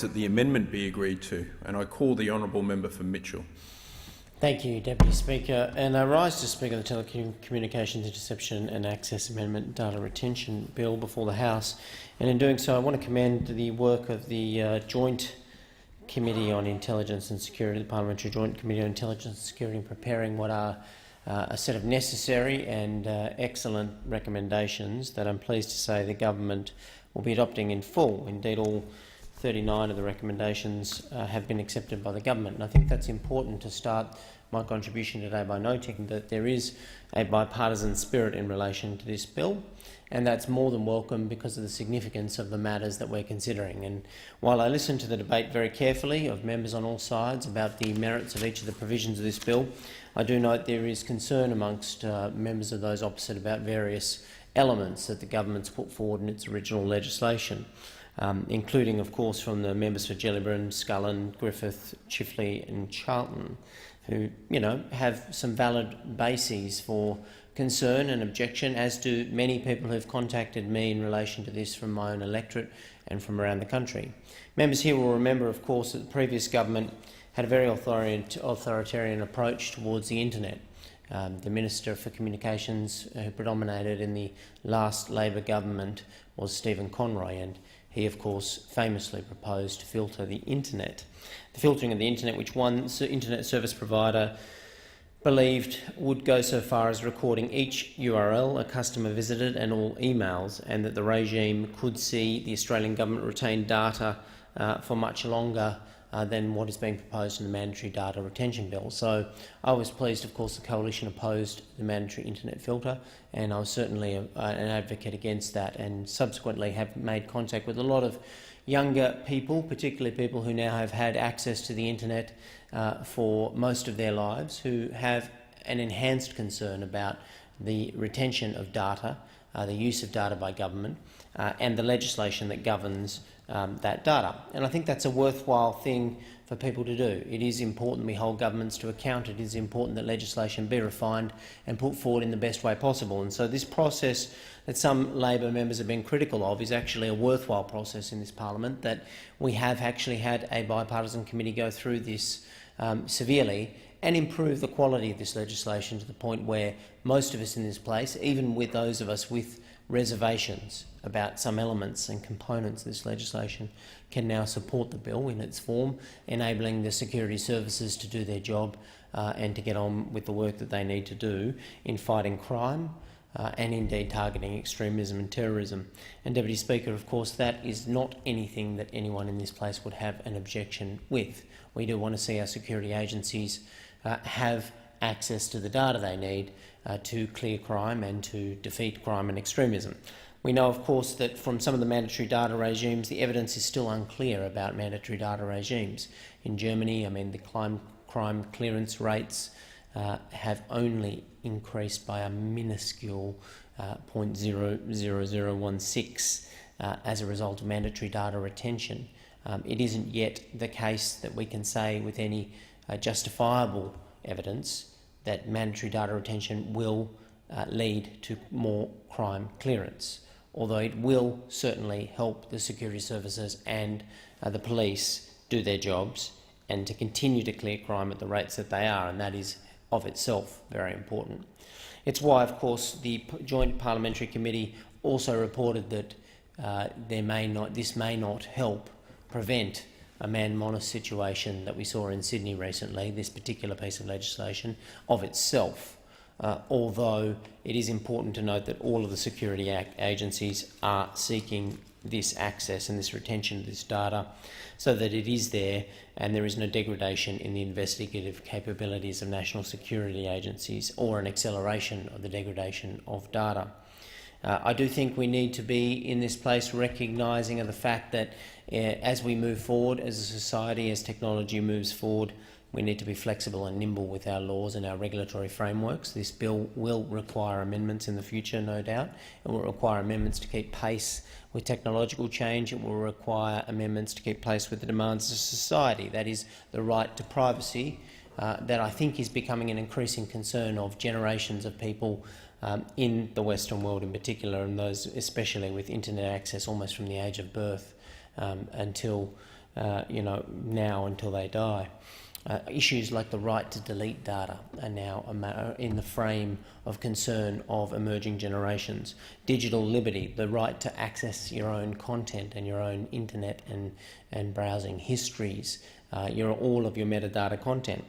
That the amendment be agreed to, and I call the honourable member for Mitchell. Thank you, Deputy Speaker. And I rise to speak on the Telecommunications Interception and Access Amendment Data Retention Bill before the House. And in doing so, I want to commend the work of the Joint Committee on Intelligence and Security, the Parliamentary Joint Committee on Intelligence and Security, in preparing what are a set of necessary and excellent recommendations that I'm pleased to say the government will be adopting in full. Indeed, all 39 of the recommendations have been accepted by the government. And I think that's important to start my contribution today by noting that there is a bipartisan spirit in relation to this bill, and that's more than welcome because of the significance of the matters that we're considering. And while I listen to the debate very carefully of members on all sides about the merits of each of the provisions of this bill, I do note there is concern amongst members of those opposite about various elements that the government's put forward in its original legislation. Including, of course, from the members for Gellibrand, Scullin, Griffith, Chifley and Charlton, who, have some valid bases for concern and objection, as do many people who have contacted me in relation to this from my own electorate and from around the country. Members here will remember, of course, that the previous government had a very authoritarian approach towards the internet. The Minister for Communications who predominated in the last Labor government was Stephen Conroy, and he, of course, famously proposed to filter the internet. The filtering of the internet, which one internet service provider believed would go so far as recording each URL a customer visited and all emails, and that the regime could see the Australian government retain data for much longer than what is being proposed in the Mandatory Data Retention Bill. So I was pleased, of course, the Coalition opposed the mandatory internet filter, and I was certainly an advocate against that, and subsequently have made contact with a lot of younger people, particularly people who now have had access to the internet for most of their lives, who have an enhanced concern about the retention of data, the use of data by government, and the legislation that governs that data. And I think that's a worthwhile thing for people to do. It is important we hold governments to account. It is important that legislation be refined and put forward in the best way possible. And so this process that some Labor members have been critical of is actually a worthwhile process in this parliament, that we have actually had a bipartisan committee go through this severely and improve the quality of this legislation to the point where most of us in this place, even with those of us with reservations about some elements and components of this legislation, can now support the bill in its form, enabling the security services to do their job and to get on with the work that they need to do in fighting crime and indeed targeting extremism and terrorism. And, Deputy Speaker, of course, that is not anything that anyone in this place would have an objection with. We do want to see our security agencies have access to the data they need to clear crime and to defeat crime and extremism. We know, of course, that from some of the mandatory data regimes, the evidence is still unclear about mandatory data regimes. In Germany, the crime clearance rates have only increased by a minuscule 0.00016 as a result of mandatory data retention. It isn't yet the case that we can say with any justifiable evidence that mandatory data retention will lead to more crime clearance, although it will certainly help the security services and the police do their jobs and to continue to clear crime at the rates that they are, and that is of itself very important. It's why, of course, the Joint Parliamentary Committee also reported that this may not help prevent a man-monis situation that we saw in Sydney recently, this particular piece of legislation, of itself, although it is important to note that all of the security agencies are seeking this access and this retention of this data so that it is there and there is no degradation in the investigative capabilities of national security agencies or an acceleration of the degradation of data. I do think we need to be in this place recognising of the fact that as we move forward as a society, as technology moves forward, we need to be flexible and nimble with our laws and our regulatory frameworks. This bill will require amendments in the future, no doubt. It will require amendments to keep pace with technological change. It will require amendments to keep pace with the demands of society. That is the right to privacy that I think is becoming an increasing concern of generations of people in the Western world in particular, and those especially with internet access almost from the age of birth until now until they die. Issues like the right to delete data are now in the frame of concern of emerging generations. Digital liberty, the right to access your own content and your own internet and browsing histories, all of your metadata content,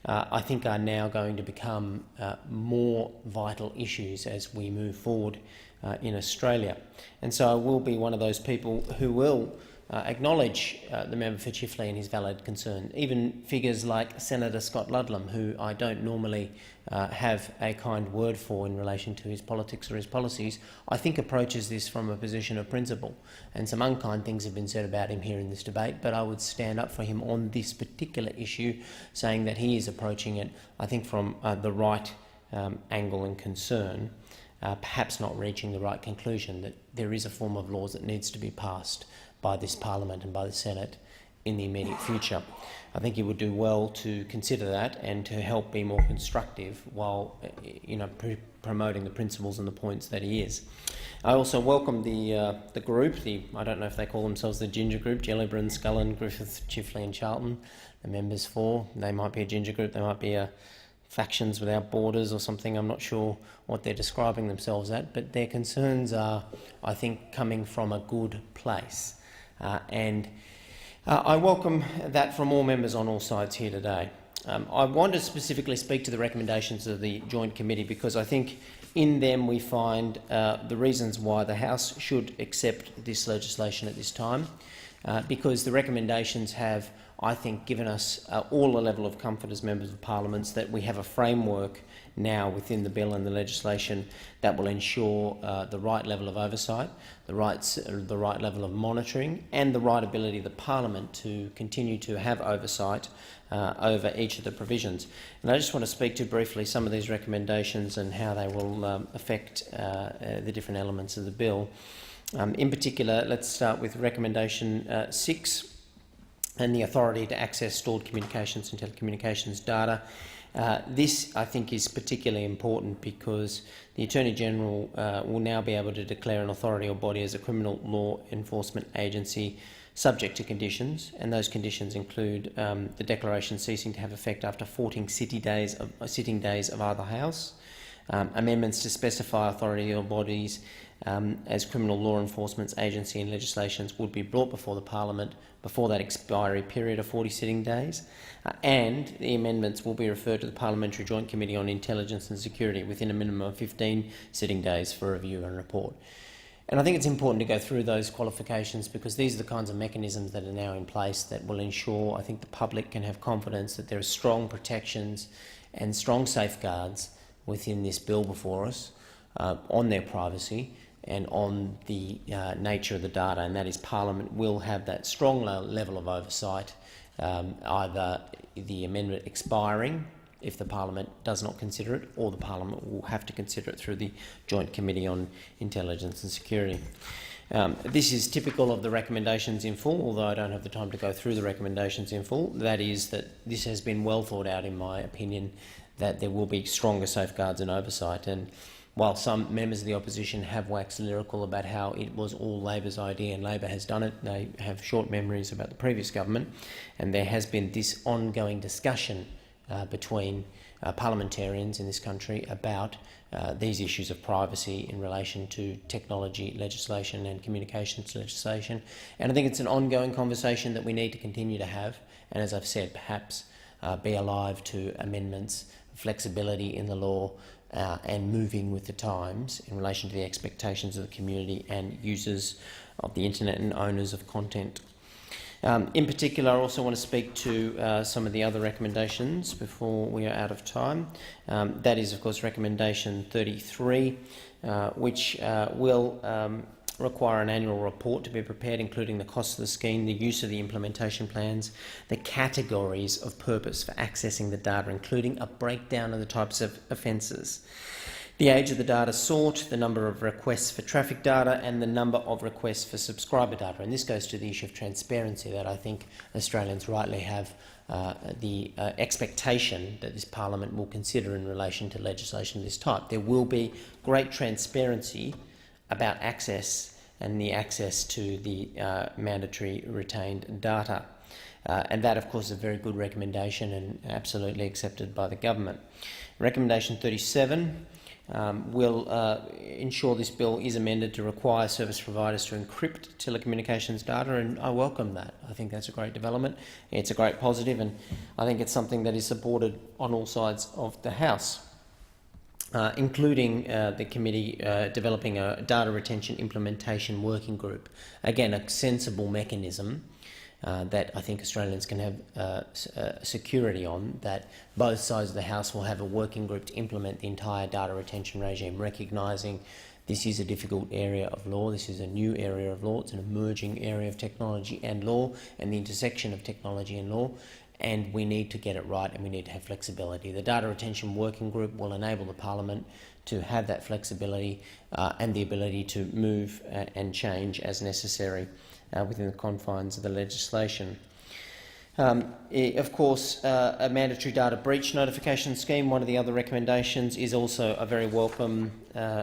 I think are now going to become more vital issues as we move forward in Australia. And so I will be one of those people who will acknowledge the member for Chifley and his valid concern. Even figures like Senator Scott Ludlam, who I don't normally have a kind word for in relation to his politics or his policies, I think approaches this from a position of principle. And some unkind things have been said about him here in this debate, but I would stand up for him on this particular issue, saying that he is approaching it, I think, from the right angle and concern, perhaps not reaching the right conclusion that there is a form of laws that needs to be passed by this Parliament and by the Senate in the immediate future. I think he would do well to consider that and to help be more constructive while promoting the principles and the points that he is. I also welcome the group, I don't know if they call themselves the Ginger Group, Gellibrand, Scullen, Griffith, Chifley and Charlton, the members for. They might be a Ginger Group, they might be Factions Without Borders or something. I'm not sure what they're describing themselves at, but their concerns are, I think, coming from a good place. I welcome that from all members on all sides here today. I want to specifically speak to the recommendations of the Joint Committee because I think in them we find the reasons why the House should accept this legislation at this time, because the recommendations have, I think, given us all a level of comfort as members of Parliament that we have a framework now within the bill and the legislation that will ensure the right level of oversight, the right level of monitoring, and the right ability of the Parliament to continue to have oversight over each of the provisions. And I just want to speak to briefly some of these recommendations and how they will affect the different elements of the bill. In particular, let's start with recommendation 6 and the authority to access stored communications and telecommunications data. This, I think, is particularly important because the Attorney-General will now be able to declare an authority or body as a criminal law enforcement agency subject to conditions, and those conditions include the declaration ceasing to have effect after 14 sitting days of either House, amendments to specify authority or bodies as criminal law enforcement agency and legislations would be brought before the Parliament before that expiry period of 40 sitting days, and the amendments will be referred to the Parliamentary Joint Committee on Intelligence and Security within a minimum of 15 sitting days for review and report. And I think it's important to go through those qualifications because these are the kinds of mechanisms that are now in place that will ensure, I think, the public can have confidence that there are strong protections and strong safeguards within this bill before us on their privacy and on the nature of the data, and that is Parliament will have that strong level of oversight, either the amendment expiring if the Parliament does not consider it, or the Parliament will have to consider it through the Joint Committee on Intelligence and Security. This is typical of the recommendations in full, although I don't have the time to go through the recommendations in full. That is that this has been well thought out, in my opinion, that there will be stronger safeguards and oversight. And while some members of the opposition have waxed lyrical about how it was all Labor's idea and Labor has done it, they have short memories about the previous government, and there has been this ongoing discussion between parliamentarians in this country about these issues of privacy in relation to technology legislation and communications legislation. And I think it's an ongoing conversation that we need to continue to have, and as I've said, perhaps be alive to amendments, flexibility in the law, and moving with the times in relation to the expectations of the community and users of the internet and owners of content. In particular, I also want to speak to some of the other recommendations before we are out of time. That is, of course, recommendation 33, which will require an annual report to be prepared, including the cost of the scheme, the use of the implementation plans, the categories of purpose for accessing the data, including a breakdown of the types of offences, the age of the data sought, the number of requests for traffic data, and the number of requests for subscriber data. And this goes to the issue of transparency that I think Australians rightly have the expectation that this Parliament will consider in relation to legislation of this type. There will be great transparency about access and the access to the mandatory retained data. And that, of course, is a very good recommendation and absolutely accepted by the government. Recommendation 37 will ensure this bill is amended to require service providers to encrypt telecommunications data, and I welcome that. I think that's a great development. It's a great positive, and I think it's something that is supported on all sides of the House, including the committee developing a data retention implementation working group. Again, a sensible mechanism that I think Australians can have security on, that both sides of the House will have a working group to implement the entire data retention regime, recognising this is a difficult area of law, this is a new area of law, it's an emerging area of technology and law, and the intersection of technology and law, and we need to get it right and we need to have flexibility. The data retention working group will enable the Parliament to have that flexibility and the ability to move and change as necessary within the confines of the legislation. Of course, a mandatory data breach notification scheme, one of the other recommendations, is also a very welcome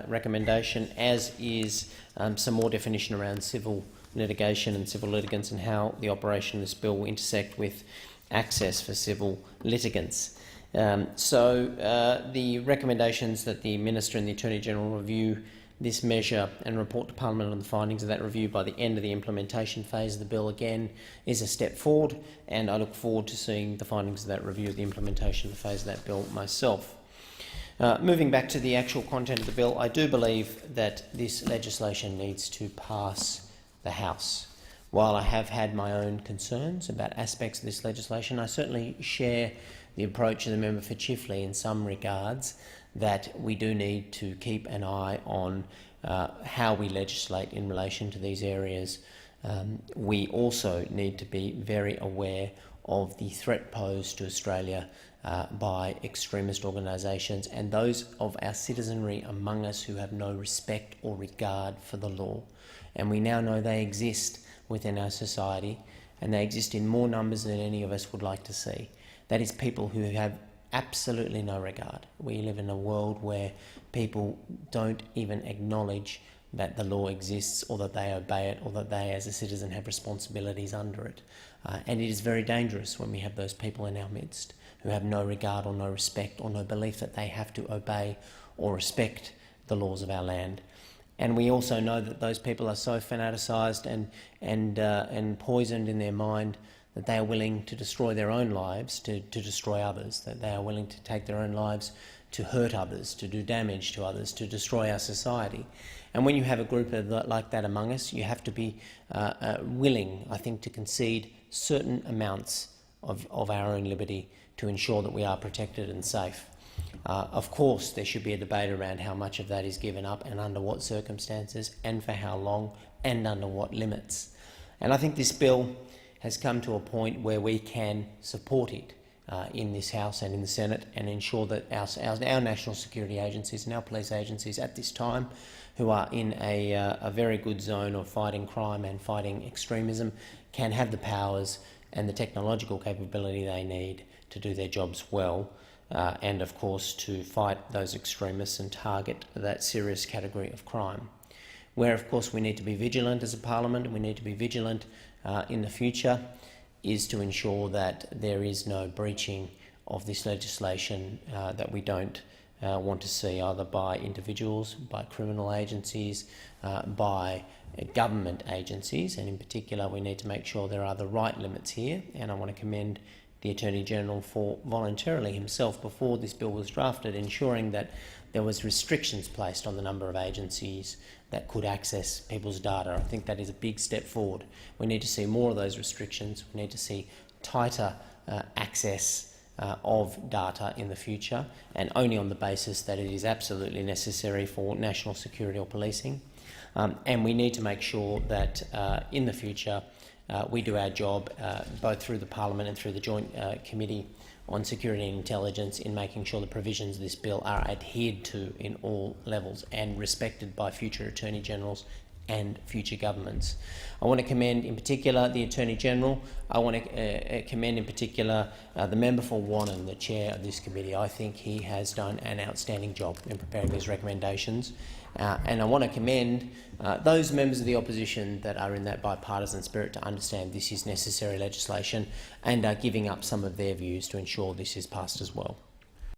recommendation, as is some more definition around civil litigation and civil litigants and how the operation of this bill will intersect with access for civil litigants. The recommendations that the Minister and the Attorney-General review this measure and report to Parliament on the findings of that review by the end of the implementation phase of the bill, again, is a step forward, and I look forward to seeing the findings of that review of the implementation phase of that bill myself. Moving back to the actual content of the bill, I do believe that this legislation needs to pass the House. While I have had my own concerns about aspects of this legislation, I certainly share the approach of the member for Chifley in some regards, that we do need to keep an eye on how we legislate in relation to these areas. We also need to be very aware of the threat posed to Australia by extremist organisations and those of our citizenry among us who have no respect or regard for the law. And we now know they exist within our society, and they exist in more numbers than any of us would like to see. That is, people who have absolutely no regard. We live in a world where people don't even acknowledge that the law exists, or that they obey it, or that they as a citizen have responsibilities under it. And it is very dangerous when we have those people in our midst who have no regard or no respect or no belief that they have to obey or respect the laws of our land. And we also know that those people are so fanaticised and poisoned in their mind that they are willing to destroy their own lives to destroy others, that they are willing to take their own lives to hurt others, to do damage to others, to destroy our society. And when you have a group like that among us, you have to be willing, I think, to concede certain amounts of our own liberty to ensure that we are protected and safe. Of course, there should be a debate around how much of that is given up and under what circumstances and for how long and under what limits. And I think this bill has come to a point where we can support it in this House and in the Senate, and ensure that our national security agencies and our police agencies at this time, who are in a very good zone of fighting crime and fighting extremism, can have the powers and the technological capability they need to do their jobs well, and of course to fight those extremists and target that serious category of crime. Where of course we need to be vigilant as a Parliament, and we need to be vigilant in the future, is to ensure that there is no breaching of this legislation that we don't want to see, either by individuals, by criminal agencies, by government agencies, and in particular we need to make sure there are the right limits here. And I want to commend the Attorney-General for voluntarily himself, before this bill was drafted, ensuring that there was restrictions placed on the number of agencies that could access people's data. I think that is a big step forward. We need to see more of those restrictions. We need to see tighter access of data in the future, and only on the basis that it is absolutely necessary for national security or policing. And we need to make sure that in the future we do our job, both through the Parliament and through the Joint Committee on Security and Intelligence, in making sure the provisions of this bill are adhered to in all levels and respected by future Attorney-Generals and future governments. I want to commend in particular the Attorney-General. I want to commend in particular the member for Wannon, the chair of this committee. I think he has done an outstanding job in preparing these recommendations, And I want to commend those members of the opposition that are in that bipartisan spirit to understand this is necessary legislation and are giving up some of their views to ensure this is passed as well.